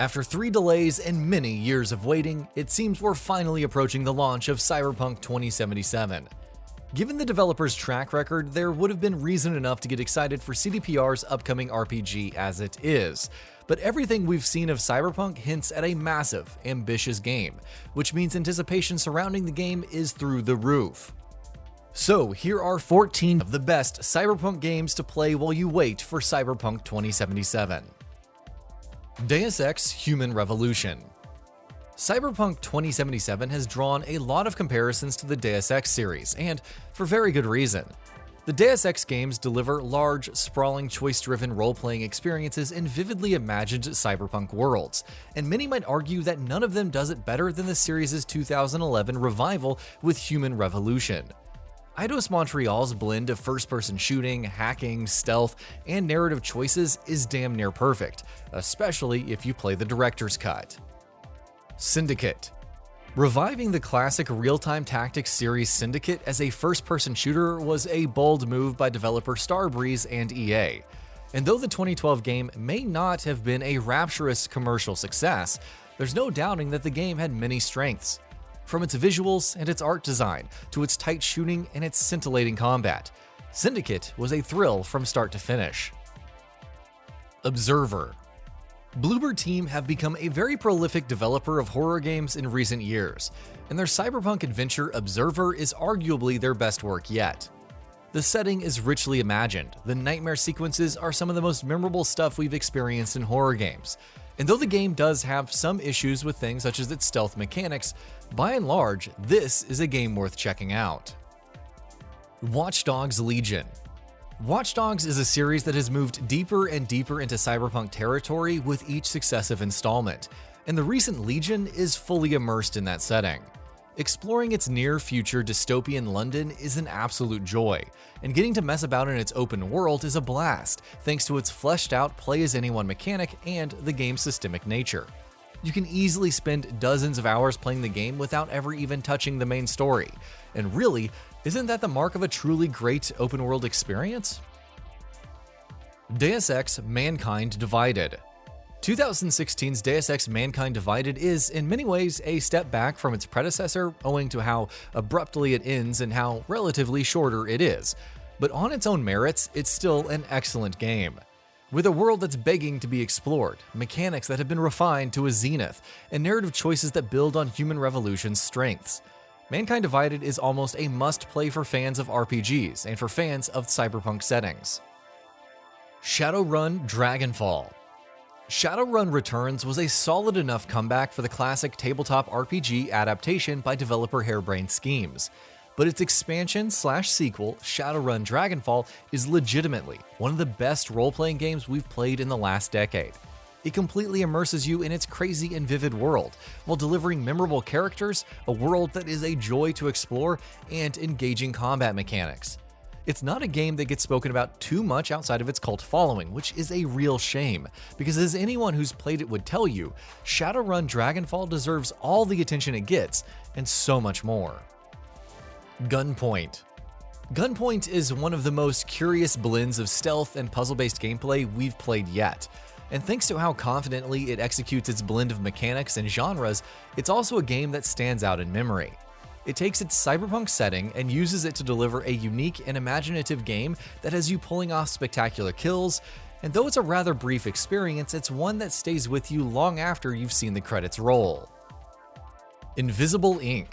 After 3 delays and many years of waiting, it seems we're finally approaching the launch of Cyberpunk 2077. Given the developer's track record, there would have been reason enough to get excited for CDPR's upcoming RPG as it is. But everything we've seen of Cyberpunk hints at a massive, ambitious game, which means anticipation surrounding the game is through the roof. So here are 14 of the best Cyberpunk games to play while you wait for Cyberpunk 2077. Deus Ex: Human Revolution. Cyberpunk 2077 has drawn a lot of comparisons to the Deus Ex series, and for very good reason. The Deus Ex games deliver large, sprawling, choice-driven role-playing experiences in vividly imagined cyberpunk worlds, and many might argue that none of them does it better than the series' 2011 revival with Human Revolution. Eidos Montreal's blend of first-person shooting, hacking, stealth, and narrative choices is damn near perfect, especially if you play the director's cut. Syndicate. Reviving the classic real-time tactics series Syndicate as a first-person shooter was a bold move by developer Starbreeze and EA. And though the 2012 game may not have been a rapturous commercial success, there's no doubting that the game had many strengths. From its visuals and its art design, to its tight shooting and its scintillating combat, Syndicate was a thrill from start to finish. Observer. Bloober Team have become a very prolific developer of horror games in recent years, and their cyberpunk adventure Observer is arguably their best work yet. The setting is richly imagined, the nightmare sequences are some of the most memorable stuff we've experienced in horror games, and though the game does have some issues with things such as its stealth mechanics, by and large, this is a game worth checking out. Watch Dogs Legion. Watch Dogs is a series that has moved deeper and deeper into cyberpunk territory with each successive installment, and the recent Legion is fully immersed in that setting. Exploring its near-future dystopian London is an absolute joy, and getting to mess about in its open world is a blast, thanks to its fleshed-out play-as-anyone mechanic and the game's systemic nature. You can easily spend dozens of hours playing the game without ever even touching the main story, and really, isn't that the mark of a truly great open-world experience? Deus Ex: Mankind Divided. 2016's Deus Ex: Mankind Divided is, in many ways, a step back from its predecessor owing to how abruptly it ends and how relatively shorter it is. But on its own merits, it's still an excellent game. With a world that's begging to be explored, mechanics that have been refined to a zenith, and narrative choices that build on Human Revolution's strengths, Mankind Divided is almost a must-play for fans of RPGs and for fans of cyberpunk settings. Shadowrun Dragonfall. Shadowrun Returns was a solid enough comeback for the classic tabletop RPG adaptation by developer Harebrained Schemes, but its expansion/sequel, Shadowrun Dragonfall, is legitimately one of the best role-playing games we've played in the last decade. It completely immerses you in its crazy and vivid world, while delivering memorable characters, a world that is a joy to explore, and engaging combat mechanics. It's not a game that gets spoken about too much outside of its cult following, which is a real shame, because as anyone who's played it would tell you, Shadowrun Dragonfall deserves all the attention it gets, and so much more. Gunpoint. Gunpoint is one of the most curious blends of stealth and puzzle-based gameplay we've played yet, and thanks to how confidently it executes its blend of mechanics and genres, it's also a game that stands out in memory. It takes its cyberpunk setting and uses it to deliver a unique and imaginative game that has you pulling off spectacular kills, and though it's a rather brief experience, it's one that stays with you long after you've seen the credits roll. Invisible, Inc.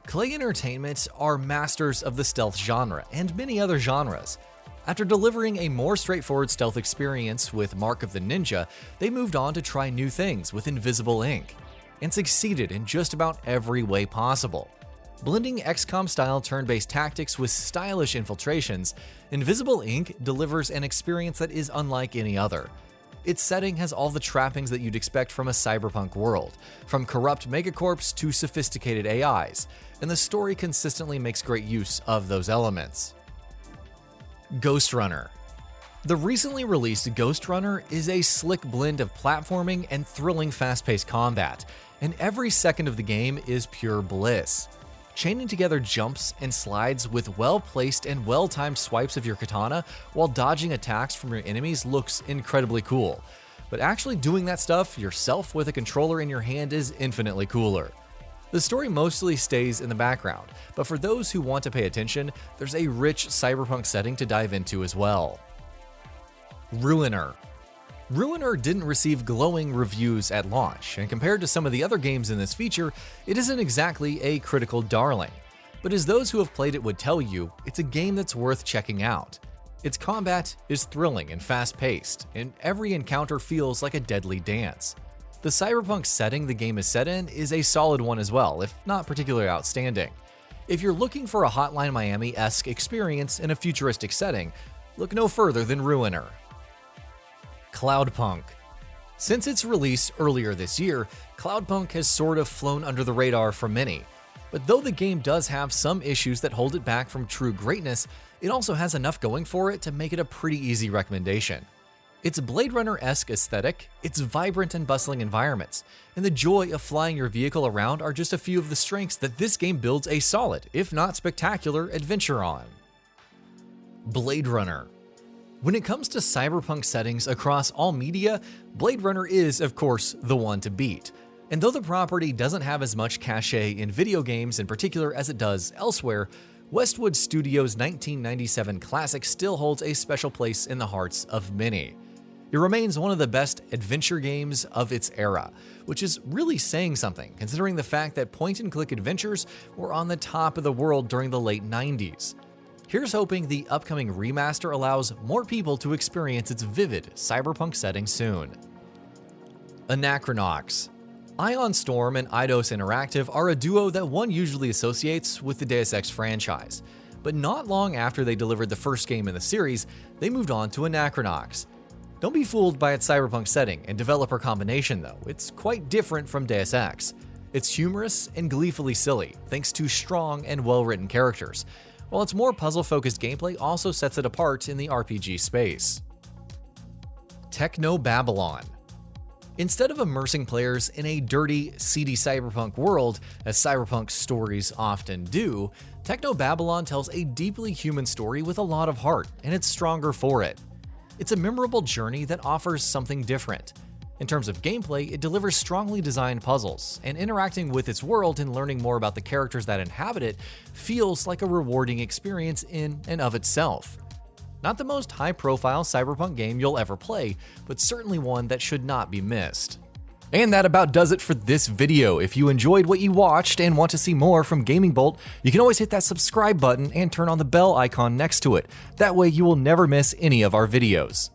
Clay Entertainment are masters of the stealth genre and many other genres. After delivering a more straightforward stealth experience with Mark of the Ninja, they moved on to try new things with Invisible, Inc. and succeeded in just about every way possible. Blending XCOM-style turn-based tactics with stylish infiltrations, Invisible, Inc. delivers an experience that is unlike any other. Its setting has all the trappings that you'd expect from a cyberpunk world, from corrupt megacorps to sophisticated AIs, and the story consistently makes great use of those elements. Ghostrunner. The recently released Ghostrunner is a slick blend of platforming and thrilling fast-paced combat, and every second of the game is pure bliss. Chaining together jumps and slides with well-placed and well-timed swipes of your katana while dodging attacks from your enemies looks incredibly cool, but actually doing that stuff yourself with a controller in your hand is infinitely cooler. The story mostly stays in the background, but for those who want to pay attention, there's a rich cyberpunk setting to dive into as well. Ruiner. Ruiner didn't receive glowing reviews at launch, and compared to some of the other games in this feature, it isn't exactly a critical darling. But as those who have played it would tell you, it's a game that's worth checking out. Its combat is thrilling and fast-paced, and every encounter feels like a deadly dance. The cyberpunk setting the game is set in is a solid one as well, if not particularly outstanding. If you're looking for a Hotline Miami-esque experience in a futuristic setting, look no further than Ruiner. Cloudpunk. Since its release earlier this year, Cloudpunk has sort of flown under the radar for many. But though the game does have some issues that hold it back from true greatness, it also has enough going for it to make it a pretty easy recommendation. Its Blade Runner-esque aesthetic, its vibrant and bustling environments, and the joy of flying your vehicle around are just a few of the strengths that this game builds a solid, if not spectacular, adventure on. Blade Runner. When it comes to cyberpunk settings across all media, Blade Runner is, of course, the one to beat. And though the property doesn't have as much cachet in video games in particular as it does elsewhere, Westwood Studios' 1997 classic still holds a special place in the hearts of many. It remains one of the best adventure games of its era, which is really saying something considering the fact that point-and-click adventures were on the top of the world during the late 90s. Here's hoping the upcoming remaster allows more people to experience its vivid cyberpunk setting soon. ANACHRONOX. Ion Storm and Eidos Interactive are a duo that one usually associates with the Deus Ex franchise, but not long after they delivered the first game in the series, they moved on to ANACHRONOX. Don't be fooled by its cyberpunk setting and developer combination though, it's quite different from Deus Ex. It's humorous and gleefully silly, thanks to strong and well-written characters, while its more puzzle-focused gameplay also sets it apart in the RPG space. TECHNOBABYLON. Instead of immersing players in a dirty, seedy cyberpunk world, as cyberpunk stories often do, TECHNOBABYLON tells a deeply human story with a lot of heart, and it's stronger for it. It's a memorable journey that offers something different. In terms of gameplay, it delivers strongly designed puzzles, and interacting with its world and learning more about the characters that inhabit it feels like a rewarding experience in and of itself. Not the most high-profile cyberpunk game you'll ever play, but certainly one that should not be missed. And that about does it for this video. If you enjoyed what you watched and want to see more from GamingBolt, you can always hit that subscribe button and turn on the bell icon next to it. That way you will never miss any of our videos.